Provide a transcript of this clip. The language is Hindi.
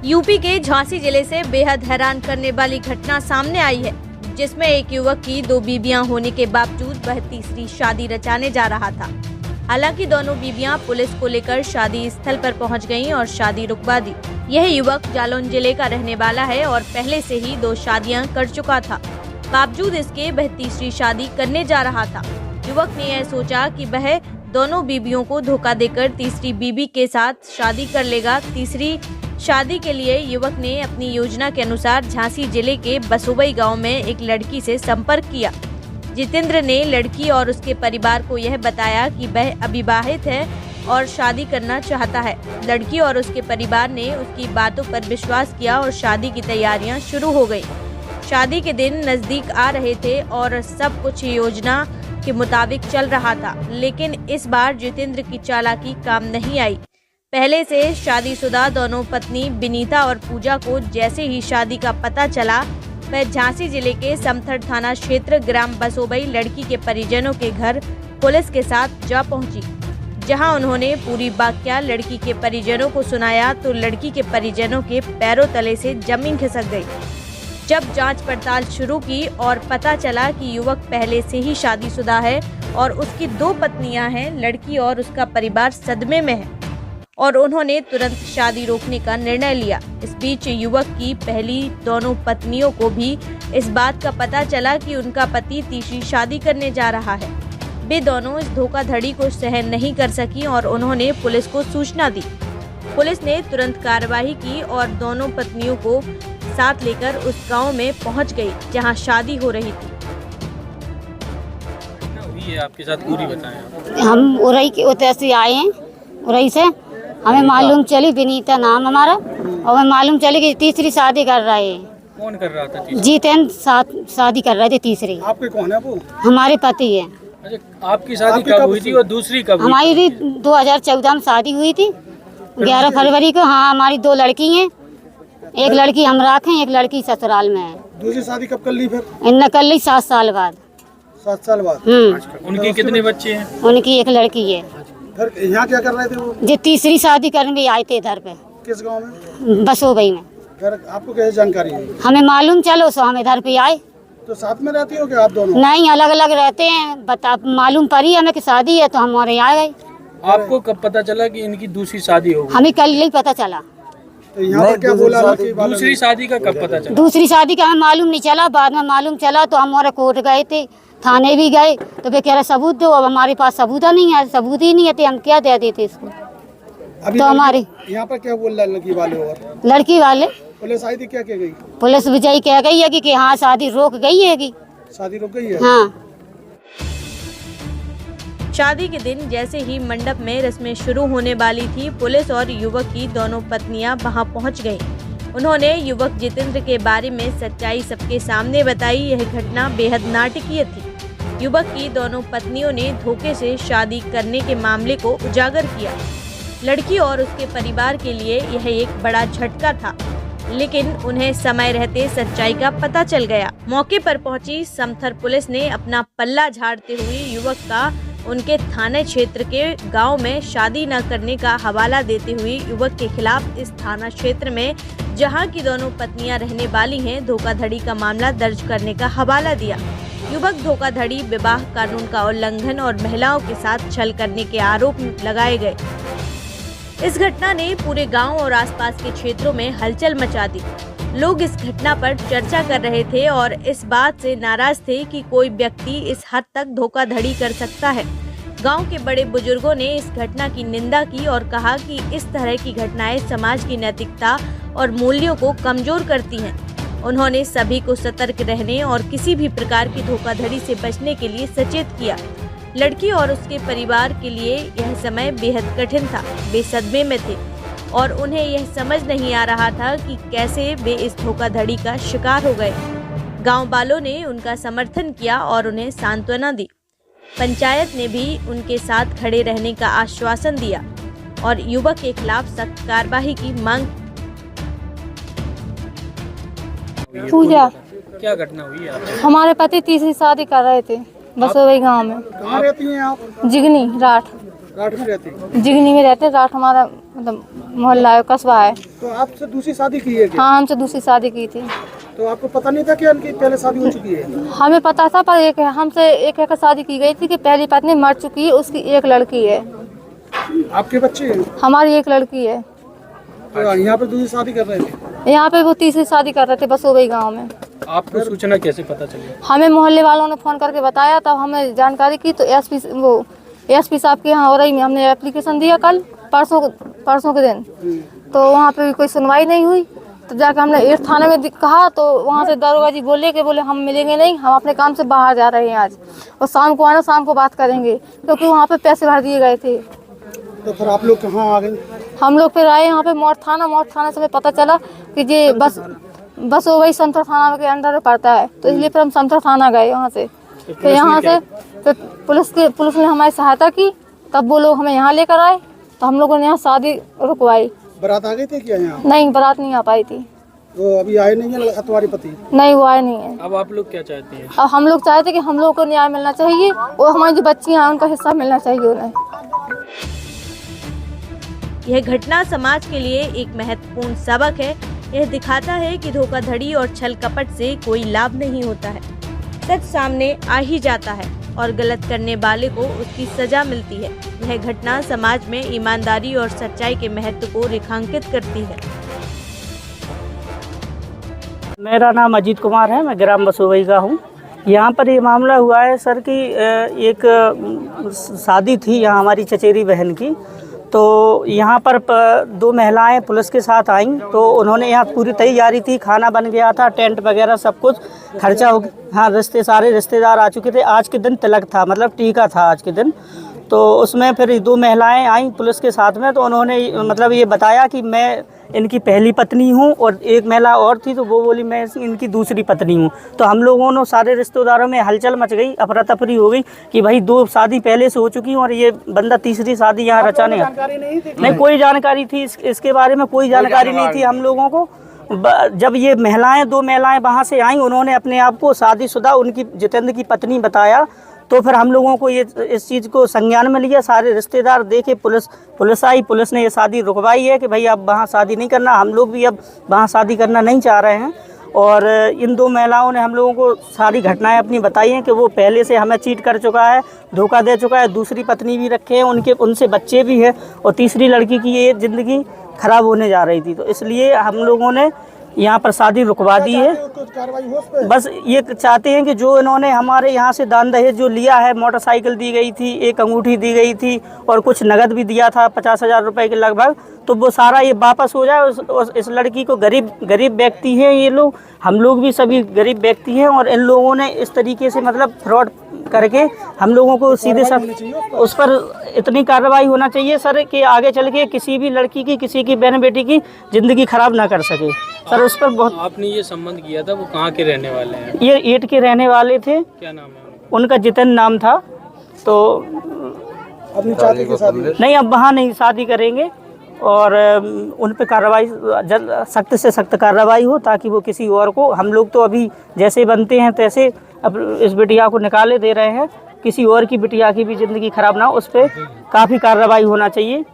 यूपी के झांसी जिले से बेहद हैरान करने वाली घटना सामने आई है, जिसमें एक युवक की 2 बीवियां होने के बावजूद वह तीसरी शादी रचाने जा रहा था। हालांकि दोनों बीवियां पुलिस को लेकर शादी स्थल पर पहुंच गईं और शादी रुकवा दी। यह युवक जालौन जिले का रहने वाला है और पहले से ही 2 शादियां कर चुका था। बावजूद इसके वह तीसरी शादी करने जा रहा था। युवक ने यह सोचा कि वह दोनों बीवियों को धोखा देकर तीसरी बीवी के साथ शादी कर लेगा। तीसरी शादी के लिए युवक ने अपनी योजना के अनुसार झांसी जिले के बसोबई गांव में एक लड़की से संपर्क किया। जितेंद्र ने लड़की और उसके परिवार को यह बताया कि वह अविवाहित है और शादी करना चाहता है। लड़की और उसके परिवार ने उसकी बातों पर विश्वास किया और शादी की तैयारियां शुरू हो गई। शादी के दिन नजदीक आ रहे थे और सब कुछ योजना के मुताबिक चल रहा था, लेकिन इस बार जितेंद्र की चालाकी काम नहीं आई। पहले से शादीशुदा दोनों पत्नी विनीता और पूजा को जैसे ही शादी का पता चला, वह झांसी जिले के समथर थाना क्षेत्र ग्राम बसोबई लड़की के परिजनों के घर पुलिस के साथ जा पहुंची, जहां उन्होंने पूरी वाकया लड़की के परिजनों को सुनाया तो लड़की के परिजनों के पैरों तले से जमीन खिसक गई। जब जांच पड़ताल शुरू की और पता चला कि युवक पहले से ही शादीशुदा है और उसकी 2 पत्नियां हैं, लड़की और उसका परिवार सदमे में है और उन्होंने तुरंत शादी रोकने का निर्णय लिया। इस बीच युवक की पहली दोनों पत्नियों को भी इस बात का पता चला कि उनका पति तीसरी शादी करने जा रहा है। वे दोनों इस धोखाधड़ी को सहन नहीं कर सकी और उन्होंने पुलिस को सूचना दी। पुलिस ने तुरंत कार्रवाई की और दोनों पत्नियों को साथ लेकर उस गांव में पहुंच गई जहां शादी हो रही थी। ये आपके साथ पूरी बताएं। हम उरई के उतर से आए हैं। उरई से हमें मालूम चली, विनीता नाम हमारा, और हमें मालूम चली कि तीसरी शादी कर रहे हैं। कौन कर रहा था तीसरी? जितेंद्र शादी कर रहे थे तीसरी। आपके कौन है वो? हमारे पति है। अच्छा, आपकी शादी कब हुई थी और दूसरी कब हुई? हमारी 2014 में शादी हुई थी, 11 फरवरी को। हाँ, हमारी 2 लड़की हैं, एक लड़की हम रखें, एक लड़की ससुराल में है। दूसरी शादी कब कर ली फिर? इनने कर ली 7 साल बाद। 7 साल बाद? उनके कितने बच्चे हैं? उनकी एक लड़की है। फिर यहाँ क्या कर रहे थे वो? जो तीसरी शादी करने आए थे इधर पे। किस गांव में? बसोबई में। फिर आपको कैसे जानकारी है? हमें मालूम चलो सो हम इधर पे आए। तो साथ में रहती हो क्या आप दोनों? नहीं, अलग अलग रहते हैं। बता मालूम पड़ी हमें कि शादी है तो हम हमारे आ गए। आपको कब पता चला कि इनकी दूसरी शादी हो गई? हमें कल ही पता चला। तो यहाँ पर क्या बोला? दूसरी शादी का कब पता चला? दूसरी शादी का हमें मालूम नहीं चला, बाद में मालूम चला तो हम हमारे कोर्ट गए थे, थाने भी गए तो वे कह रहे सबूत दो। अब हमारे पास सबूत नहीं है, सबूत ही नहीं है तो हम क्या दे देते इसको। अभी तो हमारे यहाँ पर क्या बोल रहा है लड़की वाले? और लड़की वाले पुलिस आई थी, क्या कह गई? पुलिस विजयी कह गई है कि हाँ शादी रोक गई है कि शादी रुक गई है। हाँ। शादी के दिन जैसे ही मंडप में रस्में शुरू होने वाली थी, पुलिस और युवक की दोनों पत्नियां वहां पहुंच गईं। उन्होंने युवक जितेंद्र के बारे में सच्चाई सबके सामने बताई। यह घटना बेहद नाटकीय थी। युवक की दोनों पत्नियों ने धोखे से शादी करने के मामले को उजागर किया। लड़की और उसके परिवार के लिए यह एक बड़ा झटका था, लेकिन उन्हें समय रहते सच्चाई का पता चल गया। मौके पर पहुंची समथर पुलिस ने अपना पल्ला झाड़ते हुए युवक का उनके थाने क्षेत्र के गांव में शादी न करने का हवाला देते हुए युवक के खिलाफ इस थाना क्षेत्र में, जहां की दोनों पत्नियां रहने वाली हैं, धोखाधड़ी का मामला दर्ज करने का हवाला दिया। युवक धोखाधड़ी, विवाह कानून का उल्लंघन और महिलाओं के साथ छल करने के आरोप लगाए गए। इस घटना ने पूरे गांव और आसपास के क्षेत्रों में हलचल मचा दी। लोग इस घटना पर चर्चा कर रहे थे और इस बात से नाराज थे कि कोई व्यक्ति इस हद तक धोखाधड़ी कर सकता है। गांव के बड़े बुजुर्गों ने इस घटना की निंदा की और कहा कि इस तरह की घटनाएं समाज की नैतिकता और मूल्यों को कमजोर करती हैं। उन्होंने सभी को सतर्क रहने और किसी भी प्रकार की धोखाधड़ी से बचने के लिए सचेत किया। लड़की और उसके परिवार के लिए यह समय बेहद कठिन था। वे सदमे में थे और उन्हें यह समझ नहीं आ रहा था कि कैसे वे इस धोखाधड़ी का शिकार हो गए। गांव वालों ने उनका समर्थन किया और उन्हें सांत्वना दी। पंचायत ने भी उनके साथ खड़े रहने का आश्वासन दिया और युवक के खिलाफ सख्त कार्रवाई की मांग। पूजा, क्या घटना हुई है? हमारे पति तीसरी शादी कर रहे थे बसोबई गांव में। कहाँ रहती हैं आप? जिगनी राठ। राठ में रहती हैं? जिगनी में रहते हैं। राठ हमारा मतलब मोहल्ला है, कस्बा है। तो आपसे दूसरी शादी की है क्या? हाँ, हमसे दूसरी शादी की थी। तो आपको पता नहीं था कि उनकी पहले शादी हो चुकी है? हमें पता था, पर हमसे एक शादी की गई थी कि पहली पत्नी मर चुकी है, उसकी एक लड़की है। आपके बच्चे हैं? हमारी एक लड़की है। तो यहाँ पर दूसरी शादी कर रहे थे? यहाँ पे वो तीसरी शादी कर रहे थे बसोबई गांव में। आपको सूचना कैसे पता चली? हमें मोहल्ले वालों ने फ़ोन करके बताया, तब हमें जानकारी की। तो एसपी साहब के यहाँ औरई में हमने एप्लीकेशन दिया कल परसों के दिन। तो वहाँ पे भी कोई सुनवाई नहीं हुई। तो जाकर हमने 8 थाने में कहा, तो वहाँ से दारोगा जी बोले हम मिलेंगे नहीं, हम अपने काम से बाहर जा रहे हैं आज, और शाम को आना, शाम को बात करेंगे, क्योंकि वहाँ पे पैसे भर दिए गए थे। तो फिर आप लोग कहाँ आ गए? हम लोग फिर आए यहाँ पे मोड़ थाना से हमें पता चला कि ये बस वो वही संतर थाना के अंडर में पड़ता है। तो इसलिए फिर हम संतर थाना गए वहाँ से। तो यहाँ से फिर पुलिस ने हमारी सहायता की, तब वो लोग हमें यहाँ लेकर आए। तो हम लोगों ने यहाँ शादी रुकवाई। बारात आ गई थी क्या यहाँ? नहीं, बारात नहीं आ पाई थी। तो अभी आए नहीं है तुम्हारे पति? नहीं, वो आए नहीं है। अब आप लोग क्या चाहते हैं? अब हम लोग चाहते कि हम लोगों को न्याय मिलना चाहिए, और हमारी जो बच्चियाँ हैं उनका हिस्सा मिलना चाहिए उन्हें। यह घटना समाज के लिए एक महत्वपूर्ण सबक है। यह दिखाता है कि धोखाधड़ी और छल कपट से कोई लाभ नहीं होता है। सच सामने आ ही जाता है और गलत करने वाले को उसकी सजा मिलती है। यह घटना समाज में ईमानदारी और सच्चाई के महत्व को रेखांकित करती है। मेरा नाम अजीत कुमार है, मैं ग्राम बसोबई का हूँ। यहाँ पर ये मामला हुआ है सर कि एक शादी थी यहाँ हमारी चचेरी बहन की। तो यहाँ पर 2 महिलाएं पुलिस के साथ आईं। तो उन्होंने यहाँ पूरी तैयारी थी, खाना बन गया था, टेंट वगैरह सब कुछ खर्चा हो गया। हाँ, सारे रिश्तेदार आ चुके थे। आज के दिन तिलक था, मतलब टीका था आज के दिन। तो उसमें फिर 2 महिलाएं आईं पुलिस के साथ में। तो उन्होंने मतलब ये बताया कि मैं इनकी पहली पत्नी हूँ, और एक महिला और थी तो वो बोली मैं इनकी दूसरी पत्नी हूँ। तो हम लोगों ने सारे रिश्तेदारों में हलचल मच गई, अफरा तफरी हो गई कि भाई 2 शादी पहले से हो चुकी और ये बंदा तीसरी शादी यहाँ रचाने। नहीं, कोई जानकारी थी इसके बारे में, कोई जानकारी नहीं थी हम लोगों को। जब ये 2 महिलाएं वहाँ से आईं, उन्होंने अपने आप को शादीशुदा उनकी जितेंद्र की पत्नी बताया। तो फिर हम लोगों को इस चीज़ को संज्ञान में लिया, सारे रिश्तेदार देखे, पुलिस आई, पुलिस ने ये शादी रुकवाई है कि भाई अब वहाँ शादी नहीं करना। हम लोग भी अब वहाँ शादी करना नहीं चाह रहे हैं। और इन 2 महिलाओं ने हम लोगों को सारी घटनाएं अपनी बताई हैं कि वो पहले से हमें चीट कर चुका है, धोखा दे चुका है, दूसरी पत्नी भी रखे हैं, उनसे बच्चे भी हैं, और तीसरी लड़की की ये ज़िंदगी ख़राब होने जा रही थी। तो इसलिए हम लोगों ने यहाँ पर शादी रुकवा दी है। बस ये चाहते हैं कि जो इन्होंने हमारे यहाँ से दान दहेज जो लिया है, मोटरसाइकिल दी गई थी, एक अंगूठी दी गई थी, और कुछ नगद भी दिया था 50,000 रुपये के लगभग, तो वो सारा ये वापस हो जाए। इस लड़की को गरीब व्यक्ति हैं ये लोग, हम लोग भी सभी गरीब व्यक्ति हैं, और इन लोगों ने इस तरीके से मतलब फ्रॉड करके हम लोगों को सीधे साथ उस पर इतनी कार्रवाई होना चाहिए सर कि आगे चल के किसी भी लड़की की, किसी की बहन बेटी की ज़िंदगी खराब ना कर सके सर। उस पर बहुत। आपने ये संबंध किया था, वो कहाँ के रहने वाले हैं? ये ईट के रहने वाले थे। क्या नाम है उनका? जितेंद्र नाम था। तो अभी चाहते कि शादी नहीं, अब वहाँ नहीं शादी करेंगे, और उन पर कार्रवाई सख्त से सख्त कार्रवाई हो, ताकि वो किसी और को, हम लोग तो अभी जैसे बनते हैं तैसे अब इस बिटिया को निकाले दे रहे हैं, किसी और की बिटिया की भी ज़िंदगी खराब ना हो, उस पर काफ़ी कार्रवाई होना चाहिए।